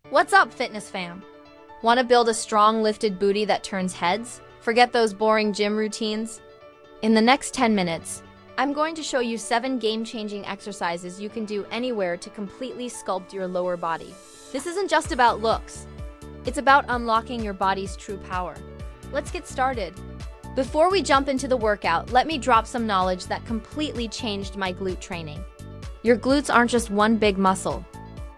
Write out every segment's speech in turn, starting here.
What's up, fitness fam? Want to build a strong lifted booty that turns heads? Forget those boring gym routines. In the next 10 minutes, I'm going to show you 7 game-changing exercises you can do anywhere to completely sculpt your lower body. This isn't just about looks. It's about unlocking your body's true power. Let's get started. Before we jump into the workout, let me drop some knowledge that completely changed my glute training. Your glutes aren't just one big muscle.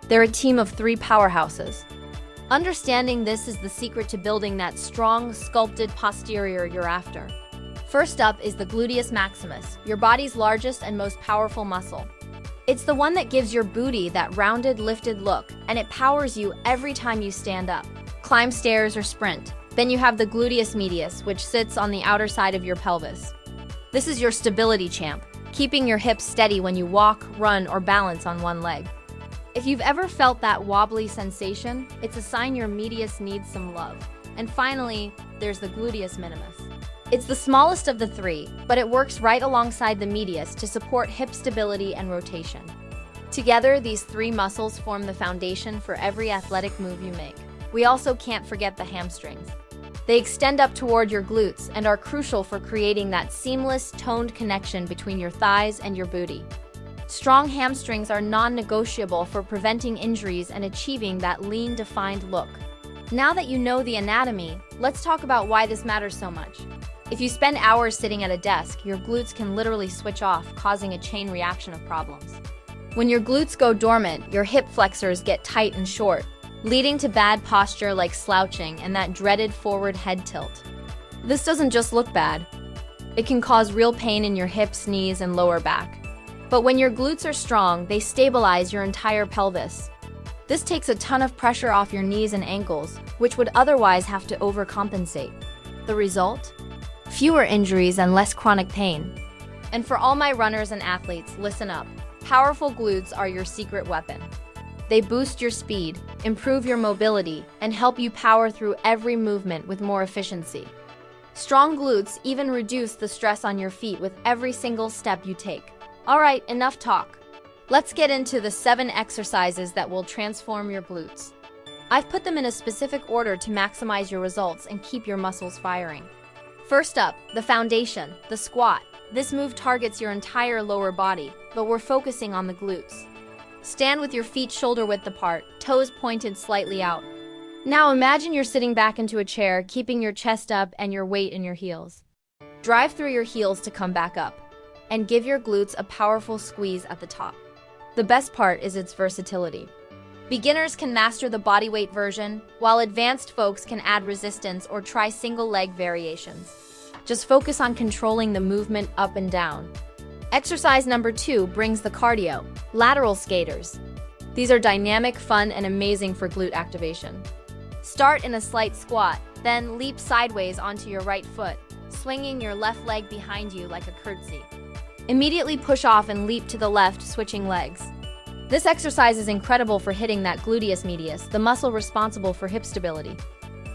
They're a team of 3 powerhouses. Understanding this is the secret to building that strong, sculpted posterior you're after. First up is the gluteus maximus, your body's largest and most powerful muscle. It's the one that gives your booty that rounded, lifted look, and it powers you every time you stand up, climb stairs, or sprint. Then you have the gluteus medius, which sits on the outer side of your pelvis. This is your stability champ, keeping your hips steady when you walk, run, or balance on one leg. If you've ever felt that wobbly sensation, it's a sign your medius needs some love. And finally, there's the gluteus minimus. It's the smallest of the 3, but it works right alongside the medius to support hip stability and rotation. Together, these 3 muscles form the foundation for every athletic move you make. We also can't forget the hamstrings. They extend up toward your glutes and are crucial for creating that seamless, toned connection between your thighs and your booty. Strong hamstrings are non-negotiable for preventing injuries and achieving that lean, defined look. Now that you know the anatomy, let's talk about why this matters so much. If you spend hours sitting at a desk, your glutes can literally switch off, causing a chain reaction of problems. When your glutes go dormant, your hip flexors get tight and short, leading to bad posture like slouching and that dreaded forward head tilt. This doesn't just look bad. It can cause real pain in your hips, knees, and lower back. But when your glutes are strong, they stabilize your entire pelvis. This takes a ton of pressure off your knees and ankles, which would otherwise have to overcompensate. The result? Fewer injuries and less chronic pain. And for all my runners and athletes, listen up. Powerful glutes are your secret weapon. They boost your speed, improve your mobility, and help you power through every movement with more efficiency. Strong glutes even reduce the stress on your feet with every single step you take. Alright, enough talk. Let's get into the 7 exercises that will transform your glutes. I've put them in a specific order to maximize your results and keep your muscles firing. First up, the foundation, the squat. This move targets your entire lower body, but we're focusing on the glutes. Stand with your feet shoulder-width apart, toes pointed slightly out. Now imagine you're sitting back into a chair, keeping your chest up and your weight in your heels. Drive through your heels to come back up, and give your glutes a powerful squeeze at the top. The best part is its versatility. Beginners can master the bodyweight version, while advanced folks can add resistance or try single leg variations. Just focus on controlling the movement up and down. Exercise number 2 brings the cardio, lateral skaters. These are dynamic, fun, and amazing for glute activation. Start in a slight squat, then leap sideways onto your right foot, swinging your left leg behind you like a curtsy. Immediately push off and leap to the left, switching legs. This exercise is incredible for hitting that gluteus medius, the muscle responsible for hip stability.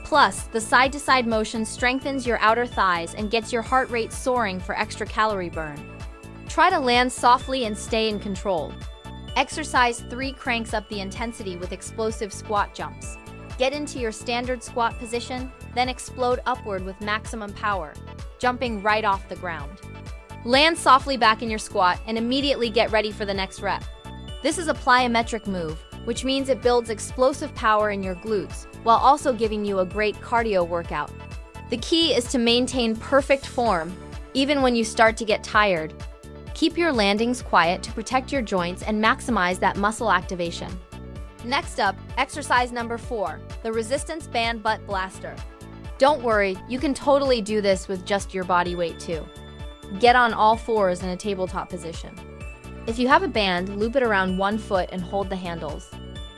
Plus, the side-to-side motion strengthens your outer thighs and gets your heart rate soaring for extra calorie burn. Try to land softly and stay in control. Exercise 3 cranks up the intensity with explosive squat jumps. Get into your standard squat position, then explode upward with maximum power, jumping right off the ground. Land softly back in your squat and immediately get ready for the next rep. This is a plyometric move, which means it builds explosive power in your glutes while also giving you a great cardio workout. The key is to maintain perfect form, even when you start to get tired. Keep your landings quiet to protect your joints and maximize that muscle activation. Next up, exercise number 4, the resistance band butt blaster. Don't worry, you can totally do this with just your body weight too. Get on all fours in a tabletop position. If you have a band, loop it around one foot and hold the handles.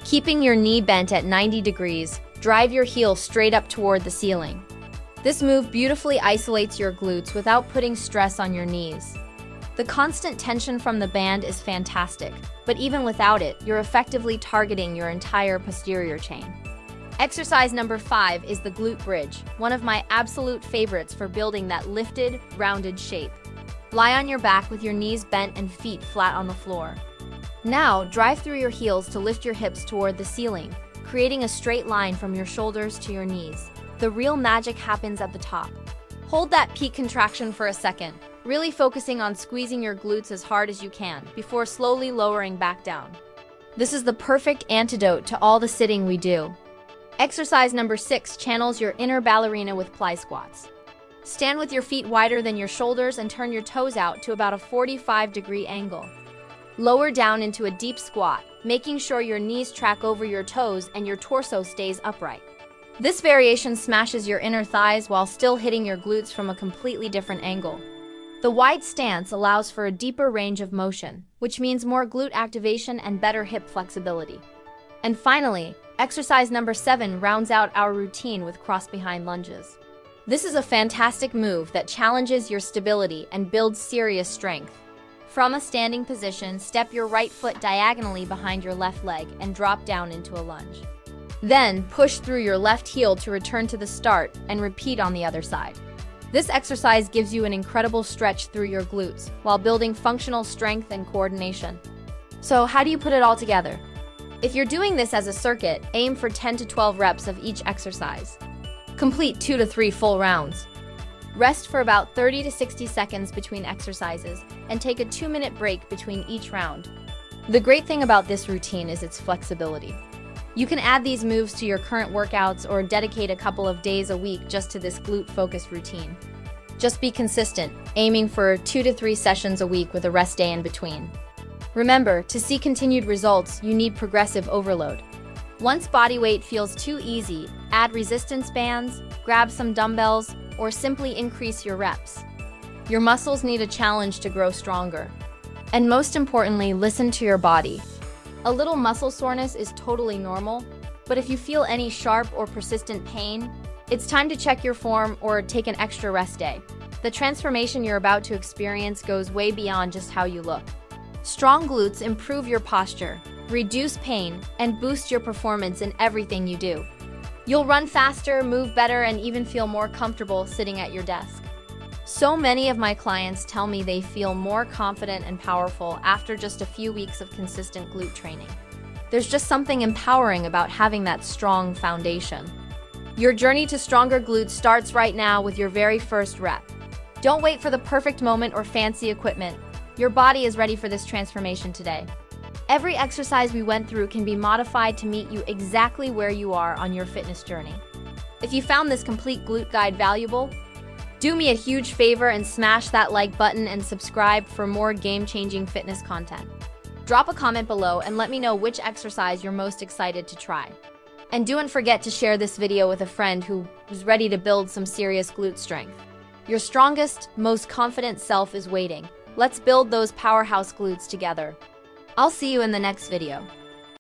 Keeping your knee bent at 90 degrees, drive your heel straight up toward the ceiling. This move beautifully isolates your glutes without putting stress on your knees. The constant tension from the band is fantastic, but even without it, you're effectively targeting your entire posterior chain. Exercise number 5 is the glute bridge, one of my absolute favorites for building that lifted, rounded shape. Lie on your back with your knees bent and feet flat on the floor. Now, drive through your heels to lift your hips toward the ceiling, creating a straight line from your shoulders to your knees. The real magic happens at the top. Hold that peak contraction for a second, really focusing on squeezing your glutes as hard as you can before slowly lowering back down. This is the perfect antidote to all the sitting we do. Exercise number 6 channels your inner ballerina with plie squats. Stand with your feet wider than your shoulders and turn your toes out to about a 45-degree angle. Lower down into a deep squat, making sure your knees track over your toes and your torso stays upright. This variation smashes your inner thighs while still hitting your glutes from a completely different angle. The wide stance allows for a deeper range of motion, which means more glute activation and better hip flexibility. And finally, exercise number 7 rounds out our routine with cross-behind lunges. This is a fantastic move that challenges your stability and builds serious strength. From a standing position, step your right foot diagonally behind your left leg and drop down into a lunge. Then, push through your left heel to return to the start and repeat on the other side. This exercise gives you an incredible stretch through your glutes while building functional strength and coordination. So, how do you put it all together? If you're doing this as a circuit, aim for 10 to 12 reps of each exercise. Complete 2 to 3 full rounds. Rest for about 30 to 60 seconds between exercises and take a 2-minute break between each round. The great thing about this routine is its flexibility. You can add these moves to your current workouts or dedicate a couple of days a week just to this glute-focused routine. Just be consistent, aiming for 2 to 3 sessions a week with a rest day in between. Remember, to see continued results, you need progressive overload. Once body weight feels too easy, add resistance bands, grab some dumbbells, or simply increase your reps. Your muscles need a challenge to grow stronger. And most importantly, listen to your body. A little muscle soreness is totally normal, but if you feel any sharp or persistent pain, it's time to check your form or take an extra rest day. The transformation you're about to experience goes way beyond just how you look. Strong glutes improve your posture, reduce pain, and boost your performance in everything you do. You'll run faster, move better, and even feel more comfortable sitting at your desk. So many of my clients tell me they feel more confident and powerful after just a few weeks of consistent glute training. There's just something empowering about having that strong foundation. Your journey to stronger glutes starts right now with your very first rep. Don't wait for the perfect moment or fancy equipment. Your body is ready for this transformation today. Every exercise we went through can be modified to meet you exactly where you are on your fitness journey. If you found this complete glute guide valuable, do me a huge favor and smash that like button and subscribe for more game-changing fitness content. Drop a comment below and let me know which exercise you're most excited to try. And don't forget to share this video with a friend who's ready to build some serious glute strength. Your strongest, most confident self is waiting. Let's build those powerhouse glutes together. I'll see you in the next video.